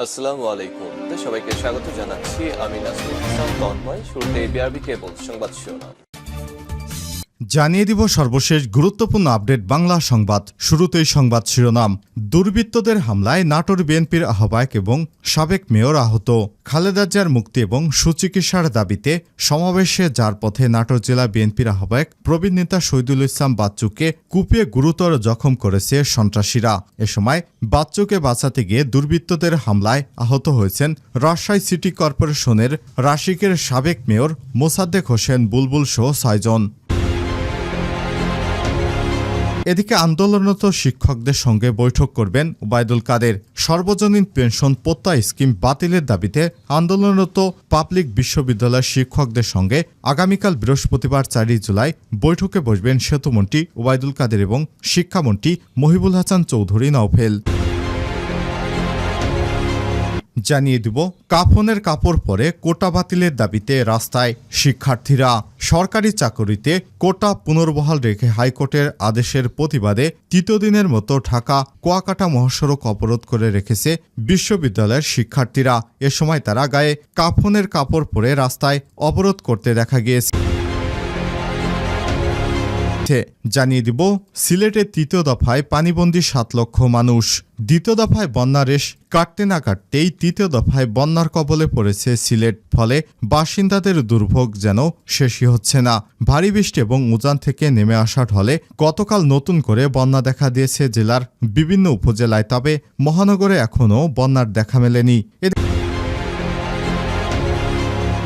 আসসালামু আলাইকুম। সবাইকে স্বাগত জানাচ্ছি। আমি নাসরুল ইসলাম তন্ময়। শুরুতে বিআরবি কেবল সংবাদ শিরোনাম জানিয়ে দিব সর্বশেষ গুরুত্বপূর্ণ আপডেট বাংলা সংবাদ। শুরুতেই সংবাদ শিরোনাম। দুর্বৃত্তদের হামলায় নাটোর বিএনপির আহ্বায়ক এবং সাবেক মেয়র আহত। খালেদা জিয়ার মুক্তি এবং সুচিকিৎসার দাবিতে সমাবেশে যার পথে নাটোর জেলা বিএনপির আহ্বায়ক প্রবীণ নেতা শহীদুল ইসলাম বাচ্চুকে কুপিয়ে গুরুতর জখম করেছে সন্ত্রাসীরা। এ সময় বাচ্চুকে বাঁচাতে গিয়ে দুর্বৃত্তদের হামলায় আহত হয়েছেন রাজশাহী সিটি কর্পোরেশনের রাশিকের সাবেক মেয়র মোসাদ্দেক হোসেন বুলবুল সহ ৬ জন। এদিকে আন্দোলনরত শিক্ষকদের সঙ্গে বৈঠক করবেন ওবায়দুল কাদের। সর্বজনীন পেনশন প্রত্যয় স্কিম বাতিলের দাবিতে আন্দোলনরত পাবলিক বিশ্ববিদ্যালয়ের শিক্ষকদের সঙ্গে আগামীকাল বৃহস্পতিবার ৪ জুলাই বৈঠকে বসবেন সেতুমন্ত্রী ওবায়দুল কাদের এবং শিক্ষামন্ত্রী মহিবুল হাসান চৌধুরী নওফেল। জানিয়ে দিব, কাফনের কাপড় পরে কোটা বাতিলের দাবিতে রাস্তায় শিক্ষার্থীরা। সরকারি চাকরিতে কোটা পুনর্বহাল রেখে হাইকোর্টের আদেশের প্রতিবাদে তৃতীয় দিনের মতো ঢাকা কুয়াকাটা মহাসড়ক অবরোধ করে রেখেছে বিশ্ববিদ্যালয়ের শিক্ষার্থীরা। এ সময় তারা গায়ে কাফনের কাপড় পরে রাস্তায় অবরোধ করতে দেখা গিয়েছে। জানিয়ে দিব, সিলেটের তৃতীয় দফায় পানিবন্দী ৭ লক্ষ মানুষ। দ্বিতীয় দফায় বন্যা রেশ কাটতে না কাটতেই তৃতীয় দফায় বন্যার কবলে পড়েছে সিলেট। ফলে বাসিন্দাদের দুর্ভোগ যেন শেষই হচ্ছে না। ভারী বৃষ্টি এবং উজান থেকে নেমে আসা ঢলে গতকাল নতুন করে বন্যা দেখা দিয়েছে জেলার বিভিন্ন উপজেলায়, তবে মহানগরে এখনও বন্যার দেখা মেলেনি।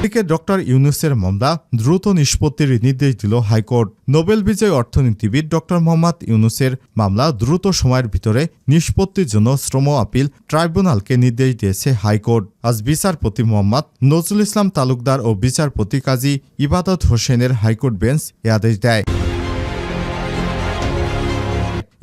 এদিকে ডক্টর ইউনূসের মামলা দ্রুত নিষ্পত্তির নির্দেশ দিল হাইকোর্ট। নোবেল বিজয়ী অর্থনীতিবিদ ডক্টর মোহাম্মদ ইউনূসের মামলা দ্রুত সময়ের ভিতরে নিষ্পত্তির জন্য শ্রম আপিল ট্রাইব্যুনালকে নির্দেশ দিয়েছে হাইকোর্ট। আজ বিচারপতি মোহাম্মদ নজরুল ইসলাম তালুকদার ও বিচারপতি কাজী ইবাদত হোসেনের হাইকোর্ট বেঞ্চ এ আদেশ দেয়।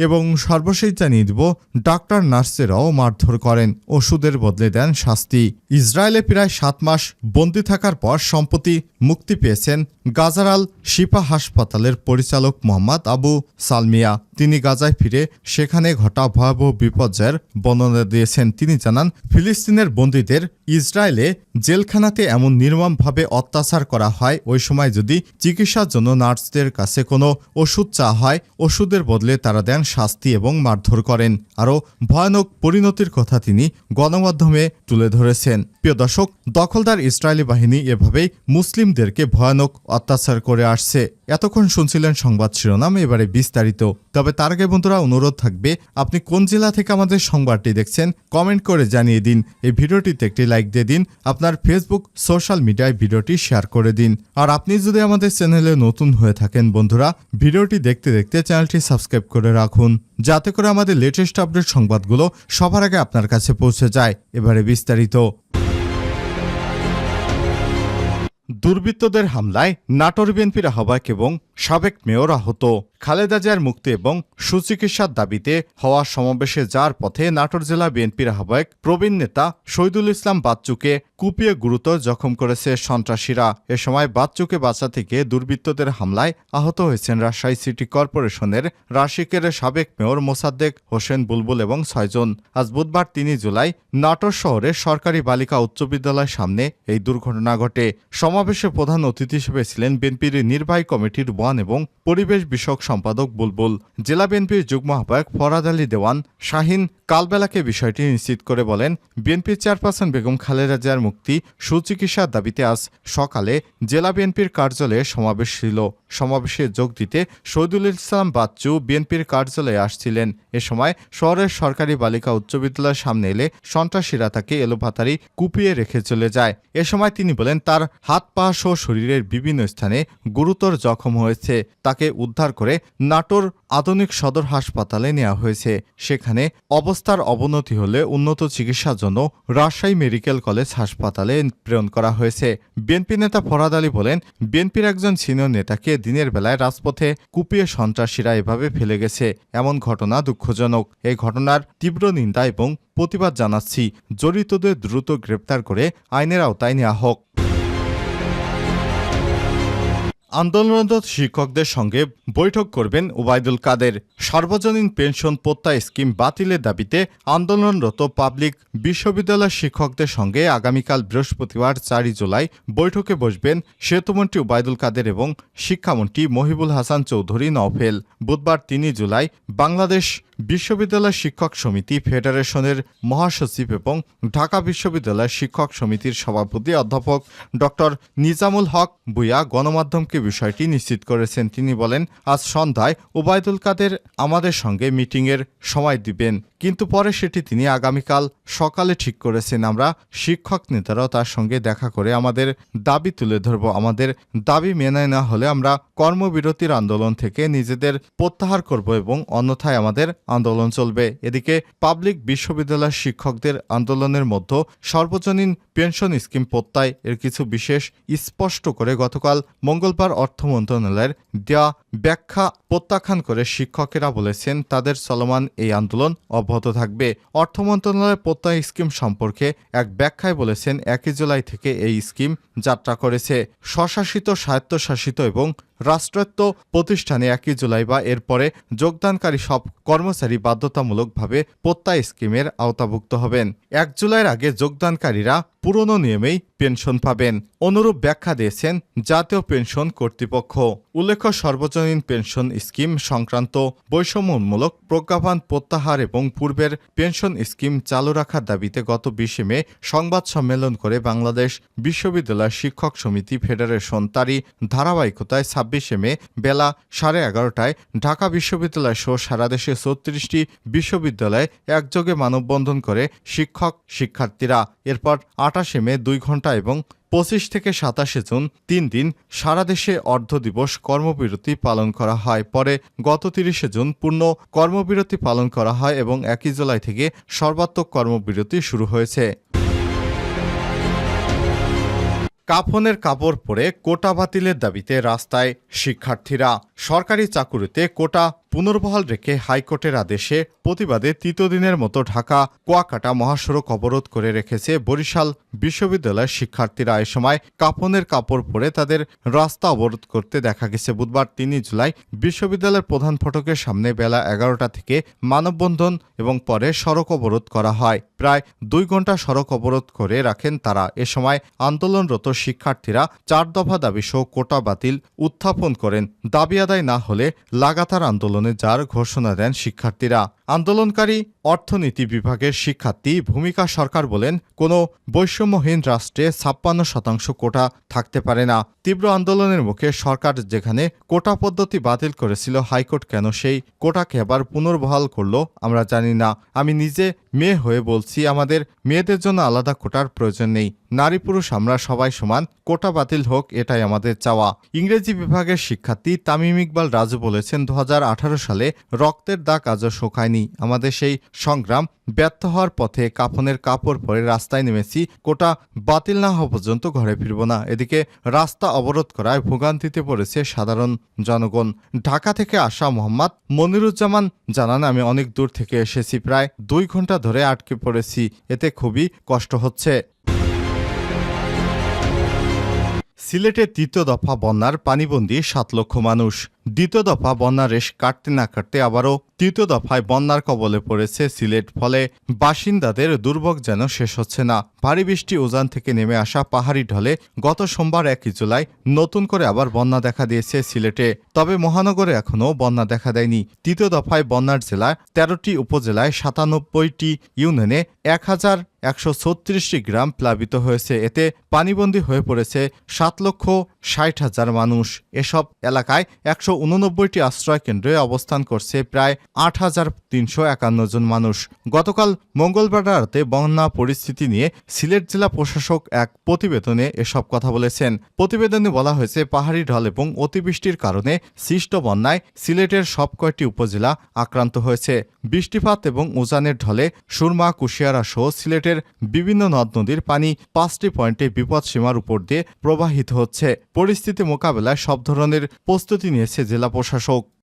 এবং সর্বশেষ জানিয়ে দিব, ডাক্তার নার্সেরাও মারধর করেন, ওষুধের বদলে দেন শাস্তি। ইসরায়েলে প্রায় ৭ মাস বন্দী থাকার পর সম্প্রতি মুক্তি পেয়েছেন গাজার আল শিফা হাসপাতালের পরিচালক মোহাম্মদ আবু সালমিয়া। তিনি গাজায় ফিরে সেখানে ঘটা ভয়াবহ বিপর্যয়ের বর্ণনা দিয়েছেন। তিনি জানান, ফিলিস্তিনের বন্দীদের ইসরায়েলে জেলখানাতে এমন নির্মমভাবে অত্যাচার করা হয়, ওই সময় যদি চিকিৎসার জন্য নার্সদের কাছে কোনো ওষুধ চাওয়া হয়, ওষুধের বদলে তারা দেন শাস্তি এবং মারধর করেন। আরও ভয়ানক পরিণতির কথা তিনি গণমাধ্যমে তুলে ধরেছেন। প্রিয় দর্শক, দখলদার ইসরায়েলি বাহিনী এভাবেই মুসলিমদেরকে ভয়ানক অত্যাচার করে আসছে। এতক্ষণ শুনছিলেন সংবাদ শিরোনাম, এবারে বিস্তারিত। তবে তার আগে বন্ধুরা অনুরোধ থাকবে, আপনি কোন জেলা থেকে আমাদের সংবাদটি দেখছেন কমেন্ট করে জানিয়ে দিন। এই ভিডিওটিতে একটি লাইক দিয়ে দিন, আপনার ফেসবুক সোশ্যাল মিডিয়ায় ভিডিওটি শেয়ার করে দিন। আর আপনি যদি আমাদের চ্যানেলে নতুন হয়ে থাকেন বন্ধুরা, ভিডিওটি দেখতে দেখতে চ্যানেলটি সাবস্ক্রাইব করে রাখুন, যাতে করে আমাদের লেটেস্ট আপডেট সংবাদগুলো সবার আগে আপনার কাছে পৌঁছে যায়। এবারে বিস্তারিত। দুর্বৃত্তদের হামলায় নাটোর বিএনপির আহ্বায়ক এবং সাবেক মেয়র আহত। খালেদা জিয়ার মুক্তি এবং সুচিকিৎসার দাবিতে হওয়া সমাবেশে যাওয়ার পথে নাটোর জেলা বিএনপির আহ্বায়ক প্রবীণ নেতা শহীদুল ইসলাম বাচ্চুকে কুপিয়ে গুরুতর জখম করেছে সন্ত্রাসীরা। এ সময় বাচ্চুকে বাঁচাতে গিয়ে দুর্বৃত্তদের হামলায় আহত হয়েছেন রাজশাহী সিটি কর্পোরেশনের রাশিকের সাবেক মেয়র মোসাদ্দেক হোসেন বুলবুল এবং ৬ জন। আজ বুধবার ৩ জুলাই নাটোর শহরের সরকারি বালিকা উচ্চ বিদ্যালয়ের সামনে এই দুর্ঘটনা ঘটে। সমাবেশে প্রধান অতিথি হিসেবে ছিলেন বিএনপির নির্বাহী কমিটির ওয়ান এবং পরিবেশ বিষয়ক সম্পাদক বুলবুল। জেলা বিএনপির যুগ্ম আহ্বায়ক ফরাদ আলী দেওয়ান শাহিন কালবেলাকে বিষয়টি নিশ্চিত করে বলেন, বিএনপির চেয়ারপারসন বেগম খালেদা জিয়ার মুক্তি সুচিকিৎসার দাবিতে আজ সকালে জেলা বিএনপির কার্যালয়ে সমাবেশ ছিল। সমাবেশে যোগ দিতে শহীদুল ইসলাম বাচ্চু বিএনপির কার্যালয়ে আসছিলেন। এ সময় শহরের সরকারি বালিকা উচ্চ বিদ্যালয়ের সামনে এলে সন্ত্রাসীরা তাকে এলোপাতাড়ি কুপিয়ে রেখে চলে যায়। এ সময় তিনি বলেন, তার হাত পা সহ শরীরের বিভিন্ন স্থানে গুরুতর জখম হয়েছে। তাকে উদ্ধার করে নাটোর আধুনিক সদর হাসপাতালে নেওয়া হয়েছে। সেখানে অবস্থার অবনতি হলে উন্নত চিকিৎসার জন্য রাজশাহী মেডিকেল কলেজ হাসপাতালে প্রেরণ করা হয়েছে। বিএনপি নেতা ফরাদ আলী বলেন, বিএনপির একজন সিনিয়র নেতাকে দিনের বেলায় রাজপথে কুপিয়ে সন্ত্রাসীরা এভাবে ফেলে গেছে, এমন ঘটনা দুঃখজনক। এই ঘটনার তীব্র নিন্দা এবং প্রতিবাদ জানাচ্ছি। জড়িতদের দ্রুত গ্রেপ্তার করে আইনের আওতায় নেওয়া হোক। আন্দোলনরত শিক্ষকদের সঙ্গে বৈঠক করবেন ওবায়দুল কাদের। সার্বজনীন পেনশন প্রত্যায় স্কিম বাতিলের দাবিতে আন্দোলনরত পাবলিক বিশ্ববিদ্যালয় শিক্ষকদের সঙ্গে আগামীকাল বৃহস্পতিবার 4 জুলাই বৈঠকে বসবেন সেতুমন্ত্রী ওবায়দুল কাদের এবং শিক্ষামন্ত্রী মহিবুল হাসান চৌধুরী নওফেল। বুধবার 3 জুলাই বাংলাদেশ বিশ্ববিদ্যালয় শিক্ষক সমিতি ফেডারেশনের মহাসচিব এবং ঢাকা বিশ্ববিদ্যালয় শিক্ষক সমিতির সভাপতি অধ্যাপক ডক্টর নিজামুল হক ভূঁইয়া গণমাধ্যমকে বিষয়টি নিশ্চিত করেছেন। তিনি বলেন, আজ সন্ধ্যায় ওবায়দুল কাদের আমাদের সঙ্গে মিটিংয়ের সময় দিবেন, কিন্তু পরে সেটি তিনি আগামীকাল সকালে ঠিক করেছেন। আমরা শিক্ষক নেতারাও তার সঙ্গে দেখা করে আমাদের দাবি তুলে ধরব। আমাদের দাবি মেনে না হলে আমরা কর্মবিরতির আন্দোলন থেকে নিজেদের প্রত্যাহার করব এবং অন্যথায় আমাদের আন্দোলন চলবে। এদিকে পাবলিক বিশ্ববিদ্যালয় শিক্ষকদের আন্দোলনের মধ্যে সর্বজনীন পেনশন স্কিম প্রত্যায় এর কিছু বিশেষ স্পষ্ট করে গতকাল মঙ্গলবার অর্থ মন্ত্রণালয়ের দেওয়া ব্যাখ্যা প্রত্যাখ্যান করে শিক্ষকেরা বলেছেন তাদের চলমান এই আন্দোলন অব্যাহত থাকবে। অর্থ মন্ত্রণালয় প্রত্যয় স্কিম সম্পর্কে এক ব্যাখ্যায় বলেছেন, 1 জুলাই থেকে এই স্কিম যাত্রা করেছে। স্বশাসিত, স্বায়ত্তশাসিত এবং রাষ্ট্রায়ত্ত প্রতিষ্ঠানে 1 জুলাই বা এরপরে যোগদানকারী সব কর্মচারী বাধ্যতামূলকভাবে প্রত্যয় স্কিমের আওতাভুক্ত হবেন। 1 জুলাইয়ের আগে যোগদানকারীরা পুরনো নিয়মেই পেনশন পাবেন। অনুরূপ ব্যাখ্যা দিয়েছেন জাতীয় পেনশন কর্তৃপক্ষ। উল্লেখ্য, সর্বজনীন পেনশন স্কিম সংক্রান্ত বৈষম্যমূলক প্রজ্ঞাপন প্রত্যাহার এবং পূর্বের পেনশন স্কিম চালু রাখার দাবিতে গত 20 মে সংবাদ সম্মেলন করে বাংলাদেশ বিশ্ববিদ্যালয় শিক্ষক সমিতি ফেডারেশন। তারই ধারাবাহিকতায় 26 মে বেলা 11:30টায় ঢাকা বিশ্ববিদ্যালয় সহ সারা দেশে 34টি বিশ্ববিদ্যালয়ে একযোগে মানববন্ধন করে শিক্ষক শিক্ষার্থীরা। এরপর 28 মে 2 ঘণ্টা এবং 25 থেকে 27 জুন 3 দিন সারা দেশে অর্ধ দিবস কর্মবিরতি পালন করা হয়। পরে গত 30 জুন পূর্ণ কর্মবিরতি পালন করা হয় এবং 1 জুলাই থেকে সর্বাত্মক কর্মবিরতি শুরু হয়েছে। কাফনের কাপড় পরে কোটা বাতিলের দাবিতে রাস্তায় শিক্ষার্থীরা। সরকারি চাকুরিতে কোটা পুনর্বহাল রেখে হাইকোর্টের আদেশে প্রতিবাদে তৃতীয় দিনের মতো ঢাকা কুয়াকাটা মহাসড়ক অবরোধ করে রেখেছে বরিশাল বিশ্ববিদ্যালয়ের শিক্ষার্থীরা। এ সময় কাফনের কাপড় পরে তাদের রাস্তা অবরোধ করতে দেখা গেছে। বুধবার 3 জুলাই বিশ্ববিদ্যালয়ের প্রধান ফটকের সামনে বেলা 11টা থেকে মানববন্ধন এবং পরে সড়ক অবরোধ করা হয়। প্রায় 2 ঘণ্টা সড়ক অবরোধ করে রাখেন তারা। এ সময় আন্দোলনরত শিক্ষার্থীরা 4 দফা দাবিসহ কোটা বাতিল উত্থাপন করেন। দাবি আদায় না হলে লাগাতার আন্দোলনে যার ঘোষণা দেন শিক্ষার্থীরা। আন্দোলনকারী অর্থনীতি বিভাগের শিক্ষার্থী ভূমিকা সরকার বলেন, কোনো বৈষম্যহীন রাষ্ট্রে 56% কোটা থাকতে পারে না। তীব্র আন্দোলনের মুখে সরকার যেখানে কোটা পদ্ধতি বাতিল করেছিল, হাইকোর্ট কেন সেই কোটাকে আবার পুনর্বহাল করলো আমরা জানি না। আমি নিজে মেয়ে হয়ে বলছি, আমাদের মেয়েদের জন্য আলাদা কোটার প্রয়োজন নেই। নারী পুরুষ আমরা সবাই সমান, কোটা বাতিল হোক, এটাই আমাদের চাওয়া। ইংরেজি বিভাগের শিক্ষার্থী তামিম ইকবাল রাজু বলেছেন, 2018 সালে রক্তের দাগ আজও শোকায়নি। আমাদের সেই সংগ্রাম ব্যর্থ হওয়ার পথে কাফনের কাপড় পরে রাস্তায় নেমেছি। কোটা বাতিল না হওয়া পর্যন্ত ঘরে ফিরব না। এদিকে রাস্তা অবরোধ করায় ভোগান্তিতে পড়েছে সাধারণ জনগণ। ঢাকা থেকে আসা মোহাম্মদ মনিরুজ্জামান জানান, আমি অনেক দূর থেকে এসেছি, প্রায় 2 ঘণ্টা ধরে আটকে পড়েছি, এতে খুবই কষ্ট হচ্ছে। সিলেটে তৃতীয় দফা বন্যার পানিবন্দী 7 লক্ষ মানুষ। দ্বিতীয় দফা বন্যার রেশ কাটতে না কাটতে আবারও তৃতীয় দফায় বন্যার কবলে পড়েছে সিলেট। ফলে বাসিন্দাদের দুর্ভোগ যেন শেষ হচ্ছে না। ভারী বৃষ্টি উজান থেকে নেমে আসা পাহাড়ি ঢলে গত সোমবার 1 জুলাই নতুন করে আবার বন্যা দেখা দিয়েছে সিলেটে। তবে মহানগরে এখনও বন্যা দেখা দেয়নি। তৃতীয় দফায় বন্যার জেলায় 13টি উপজেলায় 97টি ইউনিয়নে 1136টি গ্রাম প্লাবিত হয়েছে। এতে পানিবন্দী হয়ে পড়েছে 7,60,000 মানুষ। এসব এলাকায় 189টি আশ্রয় কেন্দ্রে অবস্থান করছে প্রায় 8,351 জন মানুষ। গতকাল মঙ্গলবার রাতে বন্যা পরিস্থিতি নিয়ে সিলেট জেলা প্রশাসক এক প্রতিবেদনে এসব কথা বলেছেন। প্রতিবেদনে বলা হয়েছে, পাহাড়ি ঢল এবং অতিবৃষ্টির কারণে সৃষ্ট বন্যায় সিলেটের সব কয়টি উপজেলা আক্রান্ত হয়েছে। বৃষ্টিপাত এবং উজানের ঢলে সুরমা, কুশিয়ারা সহ সিলেটের বিভিন্ন নদ নদীর পানি 5টি পয়েন্টে বিপদসীমার উপর দিয়ে প্রবাহিত হচ্ছে। পরিস্থিতি মোকাবেলায় সব ধরনের প্রস্তুতি নিয়েছে জেলা প্রশাসক।